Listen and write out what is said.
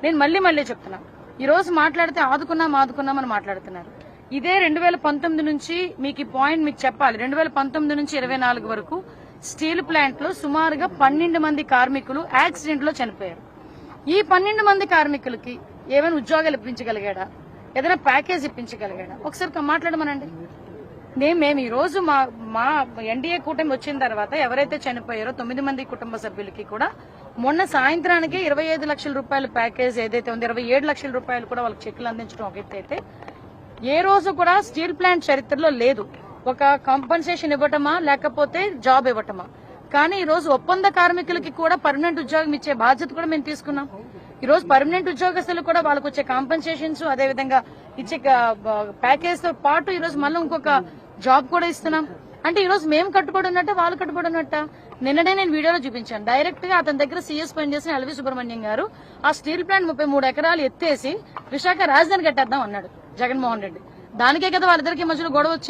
నేను మళ్ళీ చెప్తున్నా, ఈ రోజు మాట్లాడితే ఆదుకున్నామని మాట్లాడుతున్నారు. ఇదే 2019 నుంచి మీకు ఈ పాయింట్ మీకు చెప్పాలి. 2019 నుంచి 24 వరకు స్టీల్ ప్లాంట్ లో సుమారుగా 12 మంది కార్మికులు యాక్సిడెంట్ లో చనిపోయారు. ఈ 12 మంది కార్మికులకి ఏమైనా ఉద్యోగాలు ఇప్పించగలిగాడా, ఏదైనా ప్యాకేజ్ ఇప్పించగలిగాడా? ఒకసారి మాట్లాడమనండి. మేము ఈ రోజు మా ఎన్డీఏ కూటమి వచ్చిన తర్వాత ఎవరైతే చనిపోయారో 9 మంది కుటుంబ సభ్యులకి కూడా మొన్న సాయంత్రానికి 25 లక్షల రూపాయల ప్యాకేజ్ ఏదైతే ఉందో 27 లక్షల రూపాయలు కూడా వాళ్ళకి చెక్కులు అందించడం ఒక ఎత్తు అయితే, ఏ రోజు కూడా స్టీల్ ప్లాంట్ చరిత్రలో లేదు ఒక కాంపన్సేషన్ ఇవ్వటమా లేకపోతే జాబ్ ఇవ్వటమా. కానీ ఈ రోజు ఒప్పంద కార్మికులకి కూడా పర్మనెంట్ ఉద్యోగం ఇచ్చే బాధ్యత కూడా మేము తీసుకున్నాం. ఈ రోజు పర్మనెంట్ ఉద్యోగస్తులు కూడా వాళ్ళకు వచ్చే కాంపన్సేషన్స్ అదేవిధంగా ఇచ్చే ప్యాకేజ్ తో పాటు ఈ రోజు మళ్ళీ ఇంకొక జాబ్ కూడా ఇస్తున్నాం. అంటే ఈ రోజు మేము కట్టుబడి ఉన్నట్ట వాళ్ళు కట్టుబడి ఉన్నట్ట. నిన్ననే నేను వీడియోలో చూపించాను. డైరెక్ట్ గా అతని దగ్గర సీఎస్ పనిచేసిన ఎల్వి సుబ్రహ్మణ్యం గారు ఆ స్టీల్ ప్లాంట్ 33 ఎకరాలు ఎత్తేసి విశాఖ రాజధాని కట్టేద్దాం అన్నాడు జగన్మోహన్ రెడ్డి. దానికే కదా వాళ్ళిద్దరికి మధ్యలో గొడవ వచ్చింది.